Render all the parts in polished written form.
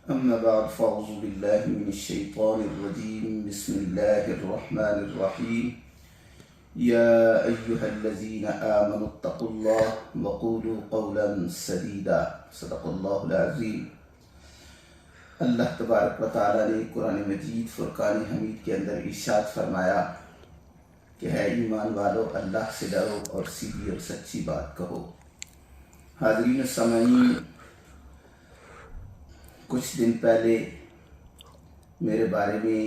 أما بعد فأعوذ بالله من الشيطان الرجيم بسم الله الرحمن الرحيم يا أيها الذين آمنوا اتقوا الله وقولوا قولا سديدا صدق الله العظيم۔ اللہ تبارک و تعالیٰ نے قرآن مجید فرقان حمید کے اندر ارشاد فرمایا کہ ہے ایمان والو اللہ سے ڈرو اور سیدھی اور سچی بات کہو۔ حاضرین و سامعین، کچھ دن پہلے میرے بارے میں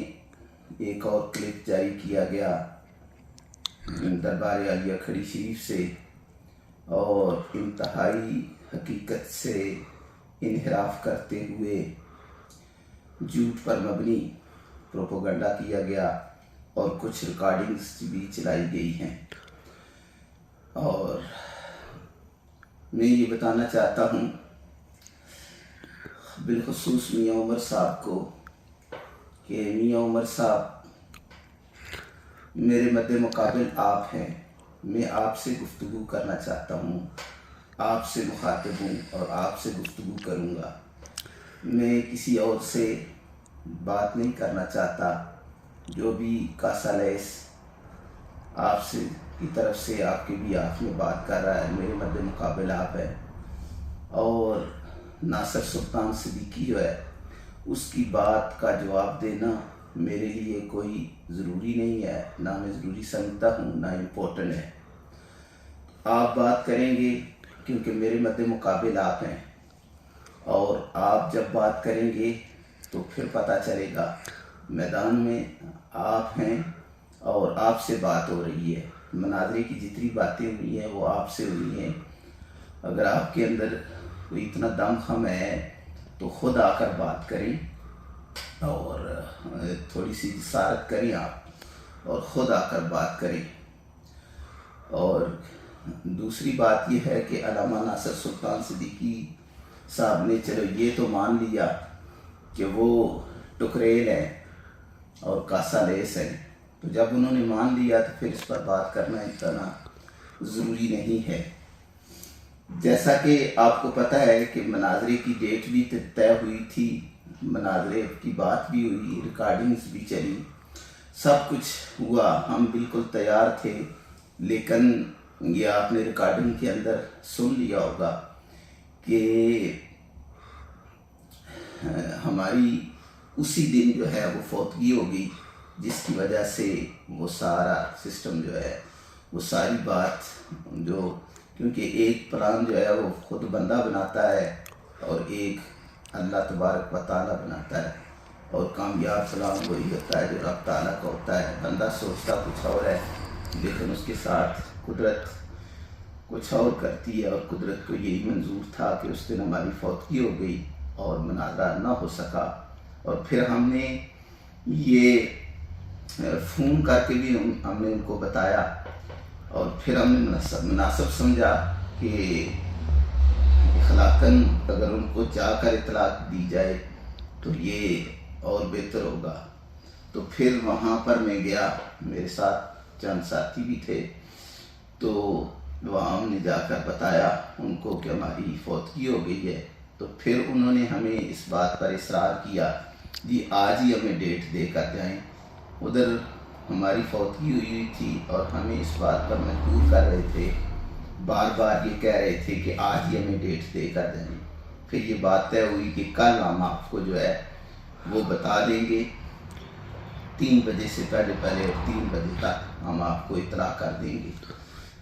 ایک اور کلپ جاری کیا گیا دربار عالیہ کھڑی شریف سے، اور انتہائی حقیقت سے انحراف کرتے ہوئے جھوٹ پر مبنی پروپیگنڈا کیا گیا اور کچھ ریکارڈنگز بھی چلائی گئی ہیں۔ اور میں یہ بتانا چاہتا ہوں بالخصوص میاں عمر صاحب کو کہ میاں عمر صاحب میرے مد مقابل آپ ہیں۔ میں آپ سے گفتگو کرنا چاہتا ہوں، آپ سے مخاطب ہوں اور آپ سے گفتگو کروں گا۔ میں کسی اور سے بات نہیں کرنا چاہتا۔ جو بھی کاسالیس آپ سے کی طرف سے آپ کے بھی آپ میں بات کر رہا ہے، میرے مد مقابل آپ ہیں، اور ناصر سلطان صدیقی جو ہے اس کی بات کا جواب دینا میرے لیے کوئی ضروری نہیں ہے، نہ میں ضروری سمجھتا ہوں نہ امپورٹنٹ ہے۔ آپ بات کریں گے کیونکہ میرے مد مقابل آپ ہیں، اور آپ جب بات کریں گے تو پھر پتہ چلے گا میدان میں آپ ہیں اور آپ سے بات ہو رہی ہے۔ مناظرے کی جتنی باتیں ہوئی ہیں وہ آپ سے ہوئی ہیں۔ اگر آپ کے اندر کوئی اتنا دم خم ہے تو خود آ کر بات کریں اور تھوڑی سی جسارت کریں آپ اور خود آ کر بات کریں۔ اور دوسری بات یہ ہے کہ علامہ ناصر سلطان صدیقی صاحب نے چلو یہ تو مان لیا کہ وہ ٹکریل ہیں اور کاسالیس ہیں، تو جب انہوں نے مان لیا تو پھر اس پر بات کرنا اتنا ضروری نہیں ہے۔ جیسا کہ آپ کو پتہ ہے کہ مناظرے کی ڈیٹ بھی طے ہوئی تھی، مناظرے کی بات بھی ہوئی، ریکارڈنگز بھی چلی، سب کچھ ہوا، ہم بالکل تیار تھے۔ لیکن یہ آپ نے ریکارڈنگ کے اندر سن لیا ہوگا کہ ہماری اسی دن جو ہے وہ فوتگی ہو گئی، جس کی وجہ سے وہ سارا سسٹم جو ہے وہ ساری بات جو، کیونکہ ایک پلان جو ہے وہ خود بندہ بناتا ہے اور ایک اللہ تبارک و تعالیٰ بناتا ہے، اور کامیاب پلان وہی ہوتا ہے جو رب تعالیٰ کا ہوتا ہے۔ بندہ سوچتا کچھ اور ہے لیکن اس کے ساتھ قدرت کچھ اور کرتی ہے، اور قدرت کو یہی منظور تھا کہ اس دن ہماری فوتگی ہو گئی اور مناظرہ نہ ہو سکا۔ اور پھر ہم نے یہ فون کر کے بھی ہم نے ان کو بتایا، اور پھر ہم نے مناسب سمجھا کہ اخلاقاً اگر ان کو جا کر اطلاع دی جائے تو یہ اور بہتر ہوگا۔ تو پھر وہاں پر میں گیا، میرے ساتھ چند ساتھی بھی تھے، تو وہاں ہم نے جا کر بتایا ان کو کہ ہماری فوتگی ہو گئی ہے۔ تو پھر انہوں نے ہمیں اس بات پر اصرار کیا جی آج ہی ہمیں ڈیٹ دے کر جائیں۔ ادھر ہماری فوتگی ہوئی تھی اور ہمیں اس بات پر مجبور کر رہے تھے، بار بار یہ کہہ رہے تھے کہ آج ہی ہمیں ڈیٹ دے کر جائیں۔ پھر یہ بات طے ہوئی کہ کل ہم آپ کو جو ہے وہ بتا دیں گے، 3 بجے سے پہلے اور 3 بجے تک ہم آپ کو اطلاع کر دیں گے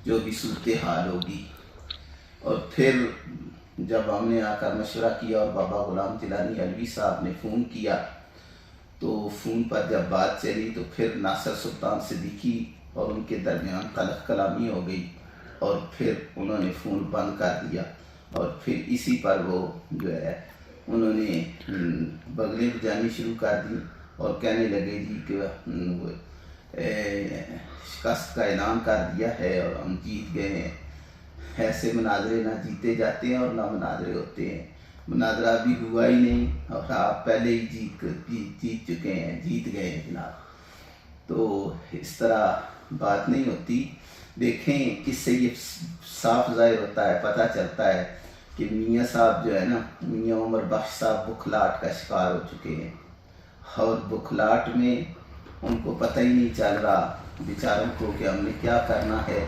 جو بھی صورتحال ہوگی۔ اور پھر جب ہم نے آ کر مشورہ کیا اور بابا غلام طیلانی علوی صاحب نے فون کیا، تو فون پر جب بات چلی تو پھر ناصر سلطان صدیقی اور ان کے درمیان تلخ کلامی ہو گئی، اور پھر انہوں نے فون بند کر دیا، اور پھر اسی پر وہ جو ہے انہوں نے بغلیں بجانی شروع کر دی اور کہنے لگے جی کہ شکست کا اعلان کر دیا ہے اور ہم جیت گئے ہیں۔ ایسے مناظرے نہ جیتے جاتے ہیں اور نہ مناظرے ہوتے ہیں، مناظرہ بھی ہوا ہی نہیں اور آپ پہلے ہی جیت چکے ہیں، جیت گئے ہیں جناب۔ تو اس طرح بات نہیں ہوتی۔ دیکھیں کس سے یہ صاف ظاہر ہوتا ہے، پتہ چلتا ہے کہ میاں صاحب جو ہے نا، میاں عمر بخش صاحب بکھلاہٹ کا شکار ہو چکے ہیں، اور بکھلاہٹ میں ان کو پتہ ہی نہیں چل رہا بیچاروں کو کہ ہم نے کیا کرنا ہے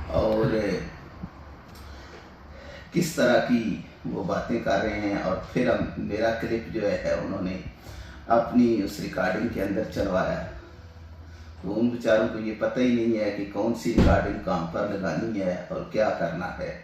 اور کس طرح کی وہ باتیں کر رہے ہیں۔ اور پھر میرا کلپ جو ہے انہوں نے اپنی اس ریکارڈنگ کے اندر چلوایا، تو ان بیچاروں کو یہ پتہ ہی نہیں ہے کہ کون سی ریکارڈنگ کہاں پر لگانی ہے اور کیا کرنا ہے۔